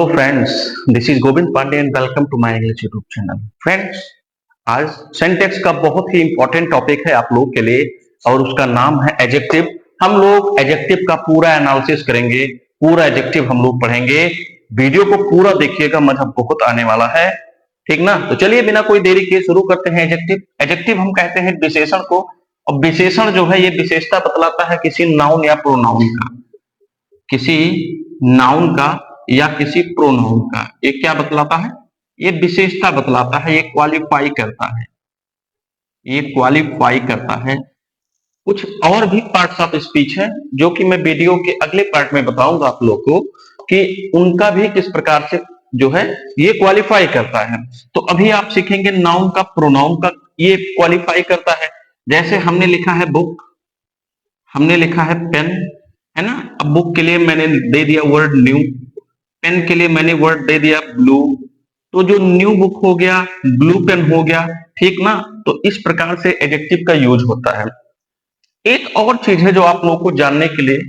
Hello friends, this is Govind Pandey and welcome to my English YouTube channel. Friends, आज syntax का बहुत ही important topic है आप लोगों के लिए और उसका नाम है एडजेक्टिव। हम लोग एडजेक्टिव का पूरा एनालिसिस करेंगे, पूरा एडजेक्टिव हम लोग पढ़ेंगे। वीडियो को पूरा देखिएगा, मजा बहुत आने वाला है। ठीक ना? तो चलिए बिना कोई देरी के शुरू करते हैं। एडजेक्टिव एडजेक्टिव हम कहते हैं विशेषण को, और विशेषण जो है ये विशेषता बतलाता है किसी नाउन या प्रोनाउन का, किसी नाउन का या किसी प्रोनाउन का। ये क्या बतलाता है? ये विशेषता बतलाता है, ये क्वालिफाई करता है, ये क्वालिफाई करता है। कुछ और भी पार्ट्स ऑफ स्पीच है जो कि मैं वीडियो के अगले पार्ट में बताऊंगा आप लोग को कि उनका भी किस प्रकार से जो है ये क्वालिफाई करता है। तो अभी आप सीखेंगे नाउन का, प्रोनाउन का ये क्वालिफाई करता है। जैसे हमने लिखा है बुक, हमने लिखा है पेन, है ना? अब बुक के लिए मैंने दे दिया वर्ड न्यू, पेन के लिए मैंने वर्ड दे दिया ब्लू। तो जो न्यू बुक हो गया, ब्लू पेन हो गया, ठीक ना? तो इस प्रकार से एडजेक्टिव का यूज होता है। एक और चीज है जो आप लोगों को जानने के लिए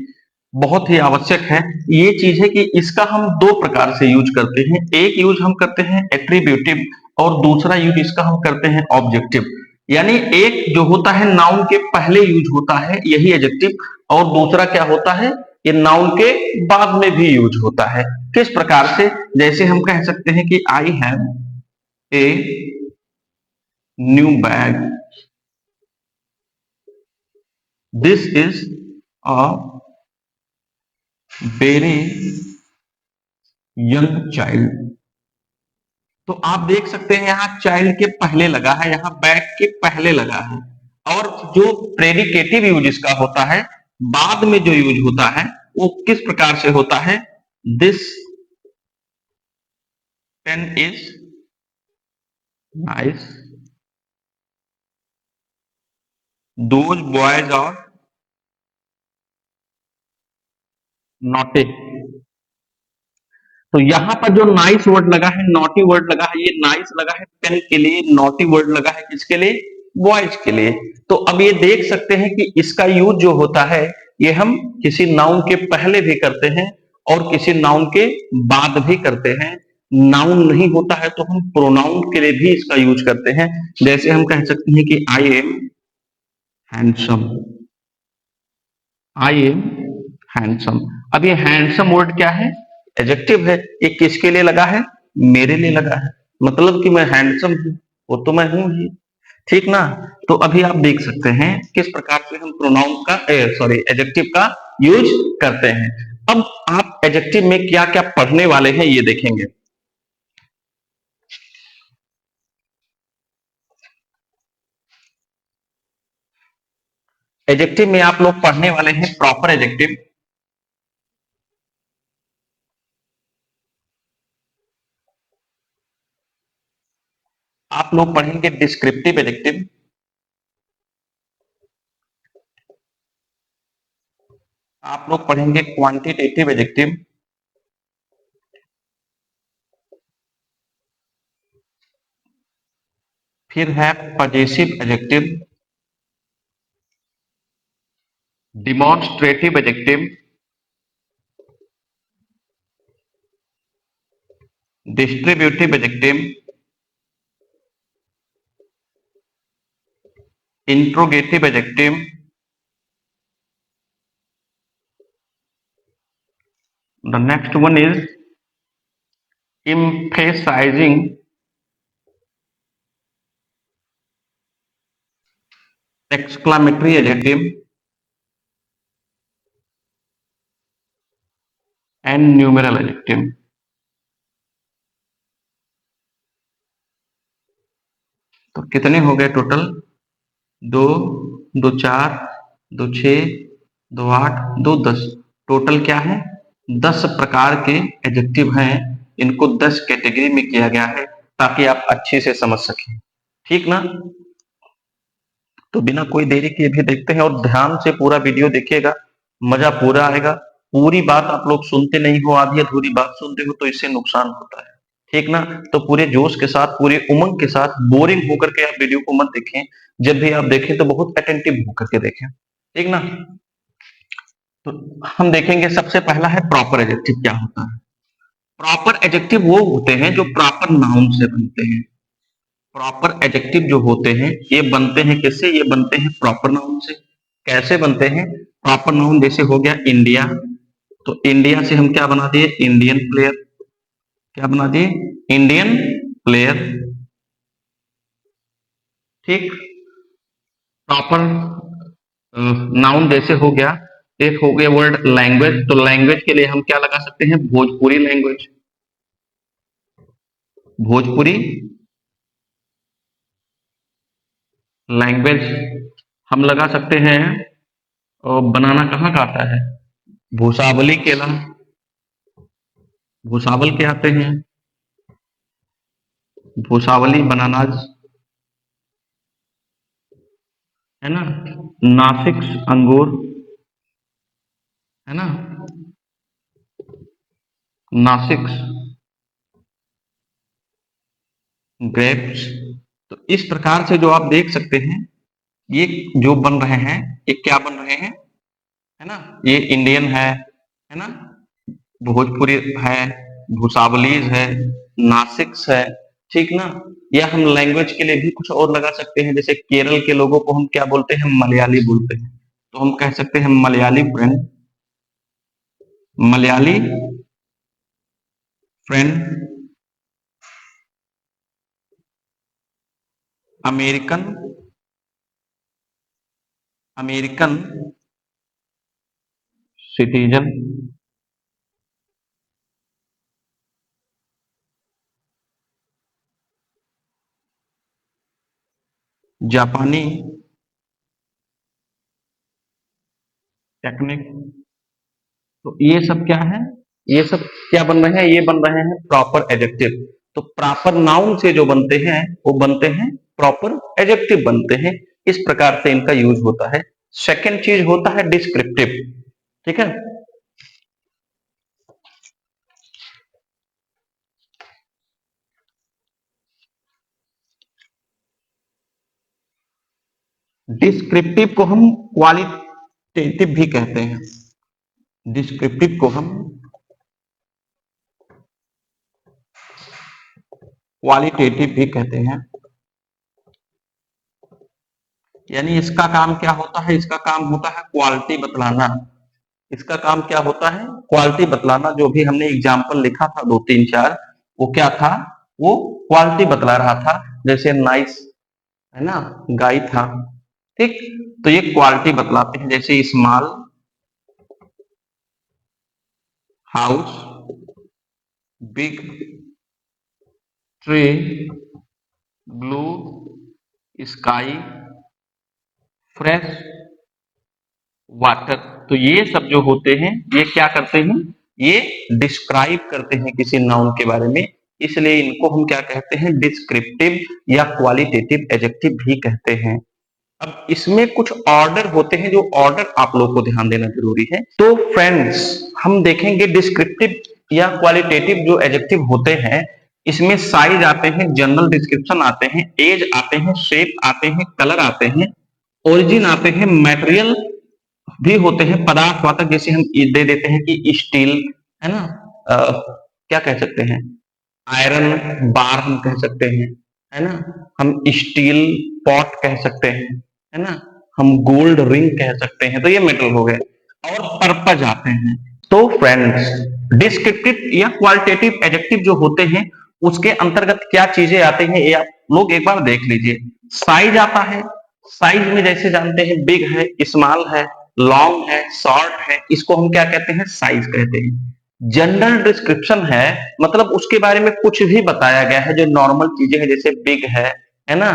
बहुत ही आवश्यक है, ये चीज है कि इसका हम दो प्रकार से यूज करते हैं। एक यूज हम करते हैं एट्रीब्यूटिव और दूसरा यूज इसका हम करते हैं ऑब्जेक्टिव। यानी एक जो होता है नाउन के पहले यूज होता है यही एडजेक्टिव, और दूसरा क्या होता है, ये नाउन के बाद में भी यूज होता है। किस प्रकार से? जैसे हम कह सकते हैं कि I have a new bag, this is a very young child. तो आप देख सकते हैं यहाँ चाइल्ड के पहले लगा है, यहाँ बैग के पहले लगा है। और जो प्रेडिकेटिव यूज इसका होता है, बाद में जो यूज होता है वो किस प्रकार से होता है? This pen is nice, those boys are naughty. तो यहां पर जो नाइस वर्ड लगा है, नॉटी वर्ड लगा है, ये नाइस लगा है पेन के लिए, नॉटी वर्ड लगा है किसके लिए? बॉयज के लिए। तो अब ये देख सकते हैं कि इसका यूज जो होता है ये हम किसी नाउन के पहले भी करते हैं और किसी नाउन के बाद भी करते हैं। नाउन नहीं होता है तो हम प्रोनाउन के लिए भी इसका यूज करते हैं। जैसे हम कह सकते हैं कि I am handsome, I am handsome. अब ये हैंडसम वर्ड क्या है? एडजेक्टिव है। ये किसके लिए लगा है? मेरे लिए लगा है, मतलब कि मैं हैंडसम हूं, वो तो मैं हूं ही। ठीक ना? तो अभी आप देख सकते हैं किस प्रकार से हम प्रोनाउन का सॉरी एडजेक्टिव का यूज करते हैं। अब आप एडजेक्टिव में क्या क्या पढ़ने वाले हैं ये देखेंगे। एडजेक्टिव में आप लोग पढ़ने वाले हैं प्रॉपर एडजेक्टिव, आप लोग पढ़ेंगे डिस्क्रिप्टिव एडजेक्टिव, आप लोग पढ़ेंगे क्वांटिटेटिव एडजेक्टिव, फिर है possessive adjective, demonstrative adjective, distributive adjective, interrogative adjective, the next one is emphasizing exclamatory adjective and numeral adjective। तो कितने हो गए टोटल? दो, दो चार, दो छह, दो आठ, दो 10। टोटल क्या है? 10 प्रकार के एडजेक्टिव हैं। इनको 10 कैटेगरी में किया गया है ताकि आप अच्छे से समझ सकें। ठीक ना? तो बिना कोई देरी किए भी देखते हैं और ध्यान से पूरा वीडियो देखिएगा, मजा पूरा आएगा। पूरी बात आप लोग सुनते नहीं हो, आधी अधूरी बात सुनते हो तो इससे नुकसान होता है। ठीक ना? तो पूरे जोश के साथ, पूरे उमंग के साथ, बोरिंग होकर के आप वीडियो को मत देखें। जब भी आप देखें तो बहुत अटेंटिव होकर के देखें। ठीक ना? तो हम देखेंगे सबसे पहला है प्रॉपर एडजेक्टिव क्या होता है। प्रॉपर प्रॉपर एडजेक्टिव वो होते हैं जो प्रॉपर नाउन से बनते हैं। प्रॉपर एडजेक्टिव जो होते हैं ये बनते हैं किससे? ये बनते हैं प्रॉपर नाउन से। कैसे बनते हैं? प्रॉपर नाउन जैसे हो गया इंडिया, तो इंडिया से हम क्या बना दिए? Indian player. क्या बना दिए? Indian player. ठीक। प्रॉपर नाउन जैसे हो गया, एक हो गया वर्ड लैंग्वेज, तो लैंग्वेज के लिए हम क्या लगा सकते हैं? भोजपुरी लैंग्वेज। भोजपुरी लैंग्वेज हम लगा सकते हैं। और बनाना कहाँ का आता है? भूसावली केला। भूसावल के आते हैं, भूसावली बनानाज, है ना। नासिक अंगूर, है ना। नासिक ग्रेप्स। तो इस प्रकार से जो आप देख सकते हैं, ये जो बन रहे हैं, ये क्या बन रहे हैं, है ना। ये इंडियन है ना। भोजपुरी है, भूसावलीज है, नासिक्स है, ठीक ना। या हम लैंग्वेज के लिए भी कुछ और लगा सकते हैं, जैसे केरल के लोगों को हम क्या बोलते हैं? मलयाली बोलते हैं, तो हम कह सकते हैं Malayali friend. Malayali friend. American, American citizen. जापानी टेक्निक। तो ये सब क्या है? ये सब क्या बन रहे हैं? ये बन रहे हैं प्रॉपर एडजेक्टिव। तो प्रॉपर नाउन से जो बनते हैं वो बनते हैं प्रॉपर एडजेक्टिव बनते हैं। इस प्रकार से इनका यूज होता है। सेकंड चीज होता है डिस्क्रिप्टिव। ठीक है। डिस्क्रिप्टिव को हम क्वालिटेटिव भी कहते हैं। डिस्क्रिप्टिव को हम क्वालिटेटिव भी कहते हैं। यानी इसका काम क्या होता है? इसका काम होता है क्वालिटी बतलाना। इसका काम क्या होता है? क्वालिटी बतलाना। जो भी हमने एग्जाम्पल लिखा था दो तीन चार, वो क्या था? वो क्वालिटी बतला रहा था। जैसे नाइस, है ना, गाय था। ठीक। तो ये क्वालिटी बतलाते हैं। जैसे small house, big tree, blue sky, fresh water. तो ये सब जो होते हैं, ये क्या करते हैं? ये डिस्क्राइब करते हैं किसी नाउन के बारे में। इसलिए इनको हम क्या कहते हैं? डिस्क्रिप्टिव या क्वालिटेटिव एडजेक्टिव भी कहते हैं। अब इसमें कुछ ऑर्डर होते हैं, जो ऑर्डर आप लोग को ध्यान देना जरूरी है। तो फ्रेंड्स, हम देखेंगे डिस्क्रिप्टिव या क्वालिटेटिव जो एडजेक्टिव होते हैं, इसमें साइज आते हैं, जनरल डिस्क्रिप्शन आते हैं, एज आते हैं, शेप आते हैं, कलर आते हैं, ओरिजिन आते हैं, मटेरियल भी होते हैं, पदार्थ वातक। जैसे हम दे देते हैं कि स्टील, है ना। क्या कह सकते हैं? आयरन बार हम कह सकते हैं, है ना। हम स्टील पॉट कह सकते हैं, है ना। हम गोल्ड रिंग कह सकते हैं। तो ये मेटल हो गए। और पर्पज आते हैं। तो फ्रेंड्स, डिस्क्रिप्टिव या क्वालिटेटिव एडजेक्टिव जो होते हैं, उसके अंतर्गत क्या चीजें आती हैं, ये आप लोग एक बार देख लीजिए। साइज आता है। साइज में जैसे जानते हैं, बिग है, स्मॉल है, लॉन्ग है, शॉर्ट है, इसको हम क्या कहते हैं? साइज कहते हैं। जनरल डिस्क्रिप्शन है, मतलब उसके बारे में कुछ भी बताया गया है, जो नॉर्मल चीजें हैं, जैसे बिग है ना।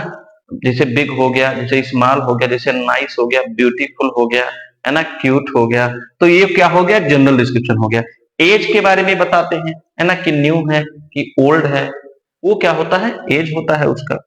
जैसे बिग हो गया, जैसे स्मॉल हो गया, जैसे नाइस हो गया, ब्यूटीफुल हो गया, है ना, क्यूट हो गया। तो ये क्या हो गया? जनरल डिस्क्रिप्शन हो गया। एज के बारे में बताते हैं, है ना, कि न्यू है कि ओल्ड है, वो क्या होता है? एज होता है उसका।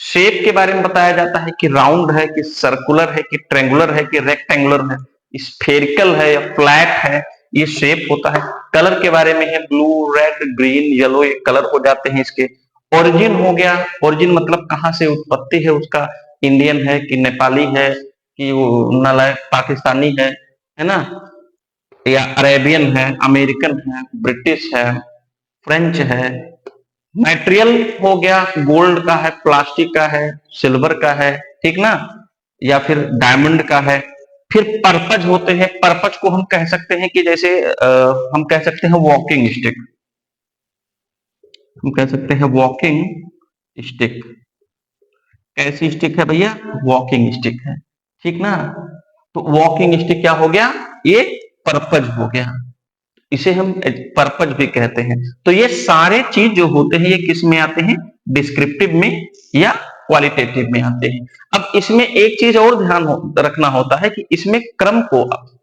शेप के बारे में बताया जाता है कि राउंड है कि सर्कुलर है कि ट्रेंगुलर है कि रेक्टेंगुलर है, स्फेरिकल है या फ्लैट है, ये शेप होता है। कलर के बारे में है, ब्लू, रेड, ग्रीन, येलो, ये कलर हो जाते हैं इसके। ओरिजिन हो गया। ओरिजिन मतलब कहाँ से उत्पत्ति है उसका, इंडियन है कि नेपाली है कि वो नालायक पाकिस्तानी है ना, या अरेबियन है, अमेरिकन है, ब्रिटिश है, फ्रेंच है, मटेरियल हो गया, गोल्ड का है, प्लास्टिक का है, सिल्वर का है, ठीक ना, या फिर डायमंड का है। फिर पर्पज होते हैं, पर्पज को हम कह सकते हैं कि जैसे हम कह सकते हैं वॉकिंग स्टिक, हम कह सकते हैं वॉकिंग स्टिक। कैसी स्टिक है भैया? वॉकिंग स्टिक है, ठीक ना। तो वॉकिंग स्टिक क्या हो गया? ये पर्पज हो गया, इसे हम पर्पज भी कहते हैं। तो ये सारे चीज जो होते हैं ये किस में आते हैं? डिस्क्रिप्टिव में या क्वालिटेटिव में आते हैं। अब इसमें एक चीज और ध्यान रखना होता है कि इसमें क्रम को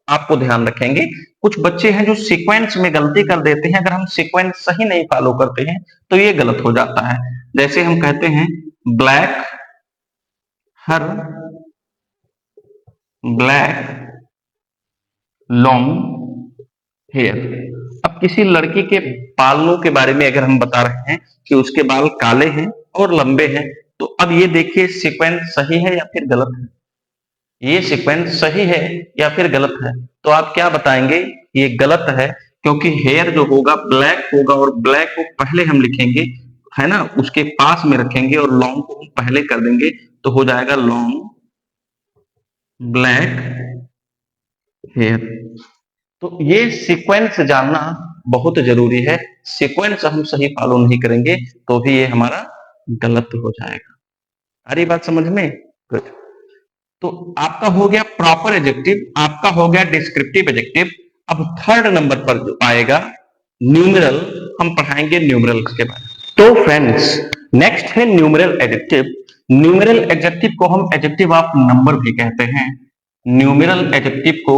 आपको ध्यान रखेंगे। कुछ बच्चे हैं जो सीक्वेंस में गलती कर देते हैं, अगर हम सीक्वेंस सही नहीं फॉलो करते हैं तो ये गलत हो जाता है। जैसे हम कहते हैं ब्लैक हर ब्लैक लॉन्ग हेयर। अब किसी लड़की के बालों के बारे में अगर हम बता रहे हैं कि उसके बाल काले हैं और लंबे हैं, तो अब ये देखिए सीक्वेंस सही है या फिर गलत है? ये सीक्वेंस सही है या फिर गलत है? तो आप क्या बताएंगे? ये गलत है, क्योंकि हेयर जो होगा ब्लैक होगा और ब्लैक को पहले हम लिखेंगे, है ना, उसके पास में रखेंगे और लॉन्ग को हम पहले कर देंगे, तो हो जाएगा लॉन्ग ब्लैक हेयर। तो ये सीक्वेंस जानना बहुत जरूरी है। सीक्वेंस हम सही फॉलो नहीं करेंगे तो भी ये हमारा गलत हो जाएगा। आ रही बात समझ में? गुड। तो आपका हो गया प्रॉपर एडजेक्टिव, आपका हो गया डिस्क्रिप्टिव एडजेक्टिव। अब थर्ड नंबर पर जो आएगा न्यूमेरल, हम पढ़ाएंगे न्यूमेरल्स के बारे में। तो फ्रेंड्स, नेक्स्ट है न्यूमेरल एडजेक्टिव। न्यूमेरल एडजेक्टिव को हम एडजेक्टिव ऑफ नंबर भी कहते हैं। न्यूमेरल एडजेक्टिव को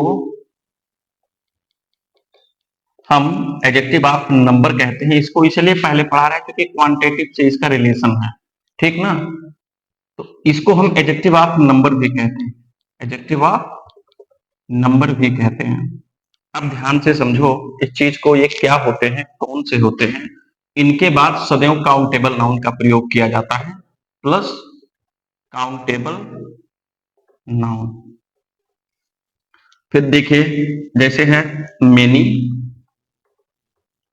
हम एडजेक्टिव ऑफ नंबर कहते हैं। इसको इसलिए पहले पढ़ा रहे हैं क्योंकि क्वांटिटेटिव से इसका रिलेशन है, ठीक ना। तो इसको हम एडजेक्टिव ऑफ नंबर भी कहते हैं, एडजेक्टिव ऑफ नंबर भी कहते हैं। अब ध्यान से समझो इस चीज को, ये क्या होते हैं, कौन से होते हैं। इनके बाद सदैव काउंटेबल नाउन का प्रयोग किया जाता है, प्लस काउंटेबल नाउन। फिर देखिए जैसे है many,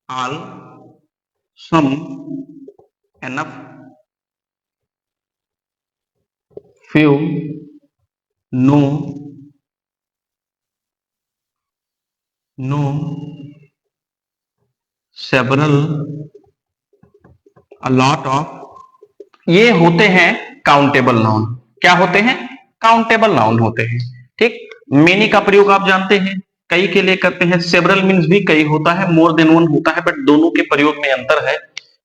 all, some, enough, few, no, no, several, a lot of, ये होते हैं काउंटेबल नाउन। क्या होते हैं? काउंटेबल नाउन होते हैं, ठीक। मेनी का प्रयोग आप जानते हैं, कई के लिए करते हैं। सेवरल मीन्स भी कई होता है, मोर देन वन होता है, बट दोनों के प्रयोग में अंतर है।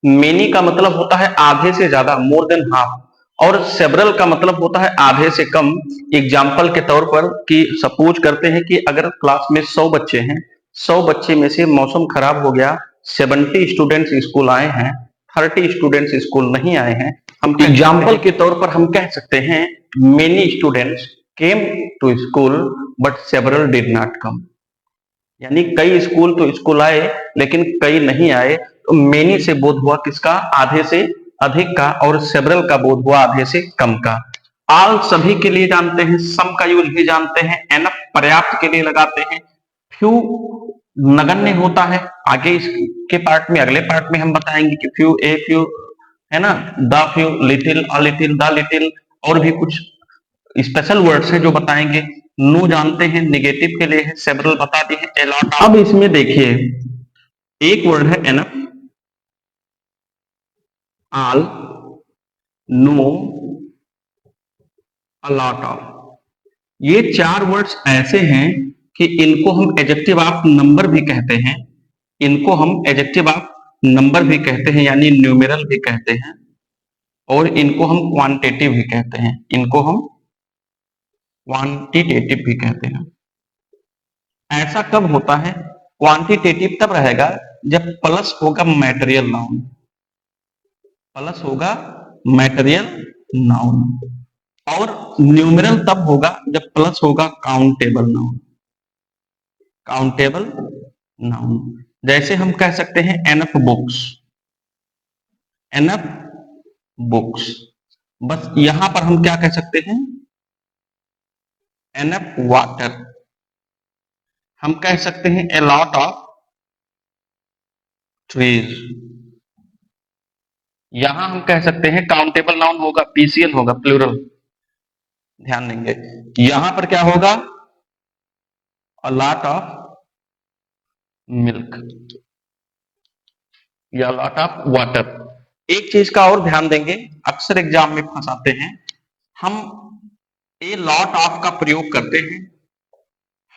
मेनी का मतलब होता है आधे से ज्यादा, मोर देन हाफ, और सेवरल का मतलब होता है आधे से कम। एग्जाम्पल के तौर पर कि सपोज करते हैं कि अगर क्लास में 100 बच्चे हैं, 100 बच्चे में से मौसम खराब हो गया, 70 स्टूडेंट्स स्कूल आए हैं, 30 स्टूडेंट्स स्कूल नहीं आए हैं। हम एग्जाम्पल के तौर पर हम कह सकते हैं many students came to school but several did not come. यानी कई स्कूल तो स्कूल आए लेकिन कई नहीं आए। तो मेनी से बोध हुआ किसका? आधे से अधिक का, और सेवरल का बोध हुआ आधे से कम का। ऑल सभी के लिए जानते हैं, सम का यूज भी जानते हैं, एनफ पर्याप्त के लिए लगाते हैं, फ्यू नगण्य होता है। आगे इसके पार्ट में, अगले पार्ट में हम बताएंगे कि फ्यू, ए फ्यू, है ना, the few, little, a little, the little, और भी कुछ स्पेशल वर्ड्स है जो बताएंगे। नो जानते हैं, निगेटिव के लिए है, सेवरल बता दिए हैं, अलॉट। अब इसमें देखिए एक वर्ड है enough, all, no, a lot of. ये चार वर्ड्स ऐसे हैं कि इनको हम एडजेक्टिव ऑफ नंबर भी कहते हैं, इनको हम एडजेक्टिव ऑफ नंबर भी कहते हैं, यानी न्यूमेरल भी कहते हैं, और इनको हम क्वांटिटेटिव भी कहते हैं, इनको हम क्वांटिटेटिव भी कहते हैं। ऐसा कब होता है? क्वांटिटेटिव तब रहेगा जब प्लस होगा मटेरियल नाउन, प्लस होगा मटेरियल नाउन, और न्यूमेरल तब होगा जब प्लस होगा काउंटेबल नाउन, काउंटेबल नाउन। जैसे हम कह सकते हैं एनफ बुक्स, एनफ बुक्स। बस यहां पर हम क्या कह सकते हैं? Enough water. हम कह सकते हैं ए लॉट ऑफ ट्रीज, यहां हम कह सकते हैं काउंटेबल नाउन होगा, पीसीएल होगा, प्लूरल। ध्यान देंगे यहां पर क्या होगा, अ लॉट ऑफ मिल्क या लॉट ऑफ वाटर। एक चीज का और ध्यान देंगे, अक्सर एग्जाम में फंसाते हैं हम, ए लॉट ऑफ का प्रयोग करते हैं,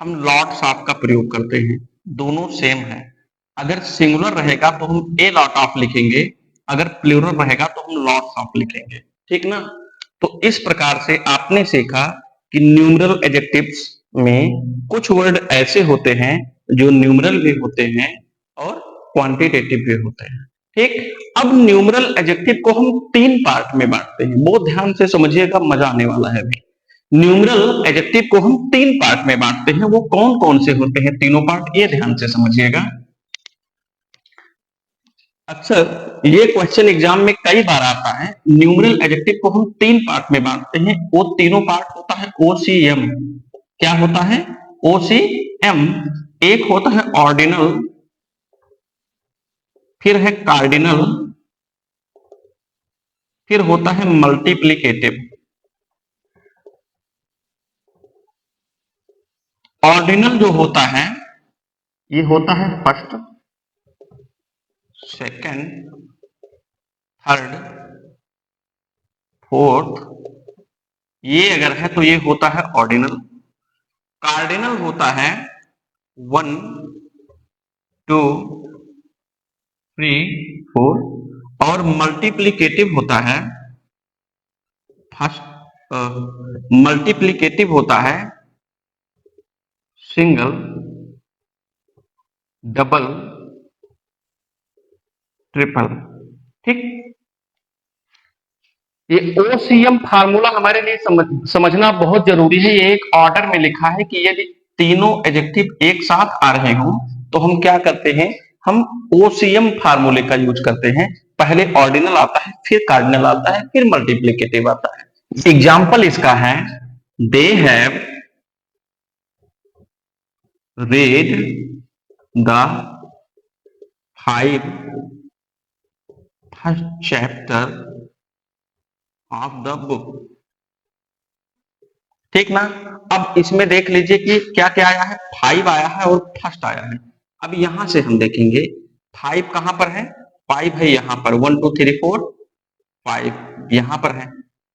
हम लॉट्स ऑफ का प्रयोग करते हैं, दोनों सेम है। अगर सिंगुलर रहेगा तो हम ए लॉट ऑफ लिखेंगे, अगर प्लूरल रहेगा तो हम लॉट्स ऑफ लिखेंगे, ठीक ना। तो इस प्रकार से आपने सीखा कि न्यूमरल एडजेक्टिव्स में कुछ वर्ड ऐसे होते हैं जो न्यूमरल भी होते हैं और क्वांटिटेटिव भी होते हैं, ठीक। अब न्यूमरल एडजेक्टिव को हम तीन पार्ट में बांटते हैं, बहुत ध्यान से समझिएगा, मजा आने वाला है अभी। न्यूमरल एडजेक्टिव को हम तीन पार्ट में बांटते हैं, वो कौन कौन से होते हैं तीनों पार्ट, ये ध्यान से समझिएगा। अक्सर ये क्वेश्चन एग्जाम में कई बार आता है, न्यूमरल एडजेक्टिव को हम तीन पार्ट में बांटते हैं, वो तीनों पार्ट होता है ओसीएम। क्या होता है, ओसीएम। एक होता है ऑर्डिनल, फिर है कार्डिनल, फिर होता है मल्टीप्लिकेटिव। ऑर्डिनल जो होता है ये होता है फर्स्ट, सेकंड, थर्ड, फोर्थ, ये अगर है तो ये होता है ऑर्डिनल। कार्डिनल होता है 1 2 3 4, और मल्टीप्लिकेटिव होता है फर्स्ट, मल्टीप्लिकेटिव होता है सिंगल, डबल, ट्रिपल, ठीक। ये ओसीएम फार्मूला हमारे लिए समझना बहुत जरूरी है। ये एक ऑर्डर में लिखा है कि यदि तीनों एडजेक्टिव एक साथ आ रहे हो तो हम क्या करते हैं, हम ओसीएम फार्मूले का यूज करते हैं। पहले ऑर्डिनल आता है, फिर कार्डिनल आता है, फिर मल्टीप्लिकेटिव आता है। एग्जाम्पल इसका है, they have read the 5 first chapter of the book, ठीक ना। अब इसमें देख लीजिए कि क्या क्या आया है, 5 आया है और फर्स्ट आया है। अब यहां से हम देखेंगे 5 कहां पर है, 5 है यहां पर, 1 2 3 4 5 यहां पर है,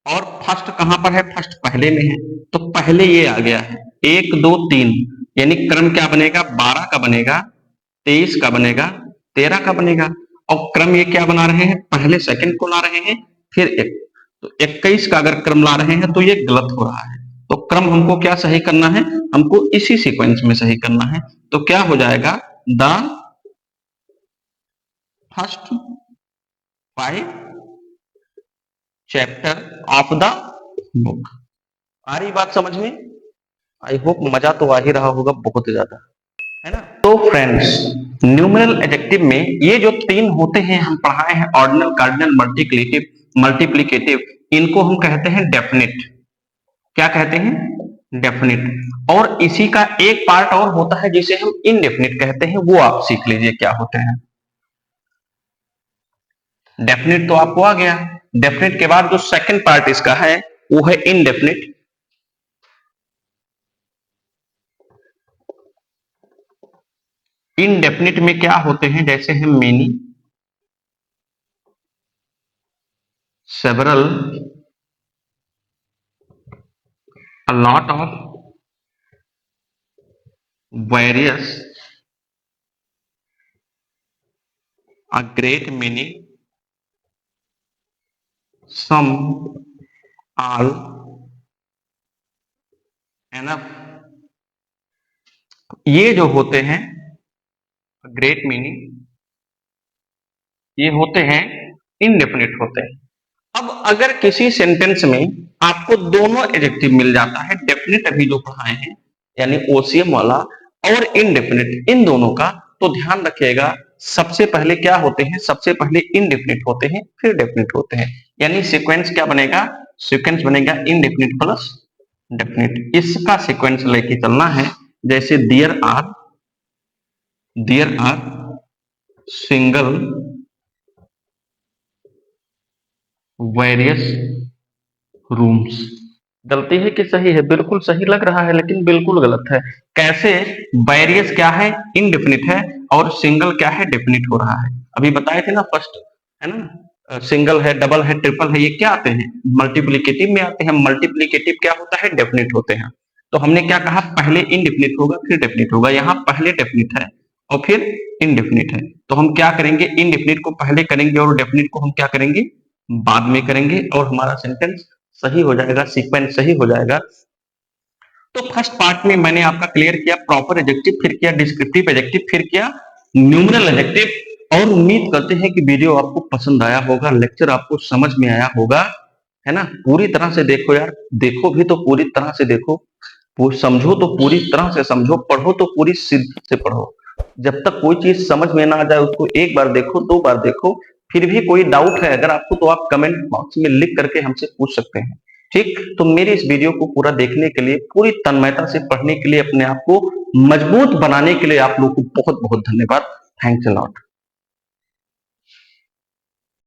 और फर्स्ट कहां पर है, फर्स्ट पहले में है, तो पहले ये आ गया है 1 2 3, यानी क्रम क्या बनेगा, 12 का बनेगा, 23 का बनेगा, 13 का बनेगा। और क्रम ये क्या बना रहे हैं, पहले सेकंड को ला रहे हैं, फिर एक, तो 21 का अगर क्रम ला रहे हैं तो ये गलत हो रहा है। तो क्रम हमको क्या सही करना है, हमको इसी सीक्वेंस में सही करना है। तो क्या हो जाएगा, the first 5 chapter of the book. आ रही बात समझ में, आई होप मजा तो आ ही रहा होगा बहुत ज्यादा, है ना। तो फ्रेंड्स, न्यूमेरल एडजेक्टिव में ये जो तीन होते हैं हम पढ़ाए हैं, ऑर्डिनल, कार्डिनल, मल्टीप्लिकेटिव, मल्टीप्लिकेटिव, इनको हम कहते हैं डेफिनिट। क्या कहते हैं, डेफिनिट। और इसी का एक पार्ट और होता है जिसे हम इनडेफिनिट कहते हैं, वो आप सीख लीजिए क्या होते हैं। डेफिनिट तो आपको आ गया, डेफिनिट के बाद जो सेकंड पार्ट इसका है वो है इनडेफिनिट। इनडेफिनिट में क्या होते हैं, जैसे है many, several, a lot of, various, a great many, some, all, enough। ये जो होते हैं ग्रेट मीनिंग, ये होते हैं इनडेफिनिट होते हैं। अब अगर किसी सेंटेंस में आपको दोनों एडजेक्टिव मिल जाता है, डेफिनिट अभी जो पढ़ाए हैं यानी ओसीएम वाला और इनडेफिनिट, इन दोनों का, तो ध्यान रखिएगा सबसे पहले क्या होते हैं, सबसे पहले इनडेफिनिट होते हैं, फिर डेफिनिट होते हैं। यानी सीक्वेंस क्या बनेगा, सीक्वेंस बनेगा इनडेफिनिट प्लस डेफिनिट। इसका सीक्वेंस लेके चलना है, जैसे there are single, various rooms. गलती है कि सही है? बिल्कुल सही लग रहा है लेकिन बिल्कुल गलत है। कैसे? वेरियस क्या है? इनडेफिनिट है, और सिंगल क्या है? डेफिनिट हो रहा है। अभी बताए थे ना फर्स्ट, है ना? सिंगल है, डबल है, ट्रिपल है, ये क्या आते हैं? मल्टीप्लिकेटिव में आते हैं। मल्टीप्लिकेटिव क्या होता है? डेफिनिट होते हैं। तो हमने क्या कहा? पहले इनडेफिनिट होगा फिर डेफिनिट होगा। यहाँ पहले डेफिनिट है और फिर इनडेफिनिट है। तो हम क्या करेंगे? इनडेफिनिट को पहले करेंगे और डेफिनिट को हम क्या करेंगे? बाद में करेंगे, और हमारा सेंटेंस सही हो जाएगा, सीक्वेंस सही हो जाएगा। तो फर्स्ट पार्ट में मैंने आपका क्लियर किया प्रॉपर एडजेक्टिव, फिर किया डिस्क्रिप्टिव एडजेक्टिव, फिर किया न्यूमरल एडजेक्टिव। और उम्मीद करते हैं कि वीडियो आपको पसंद आया होगा, लेक्चर आपको समझ में आया होगा, है ना? पूरी तरह से देखो यार, देखो भी तो पूरी तरह से देखो, समझो तो पूरी तरह से समझो, पढ़ो तो पूरी शिद्दत से पढ़ो। जब तक कोई चीज समझ में ना आ जाए उसको एक बार देखो, दो बार देखो। फिर भी कोई डाउट है अगर आपको, तो आप कमेंट बॉक्स में लिख करके हमसे पूछ सकते हैं। ठीक? तो मेरे इस वीडियो को पूरा देखने के लिए, पूरी तन्मयता से पढ़ने के लिए, अपने आप को मजबूत बनाने के लिए आप लोग को बहुत बहुत धन्यवाद। Thanks a lot.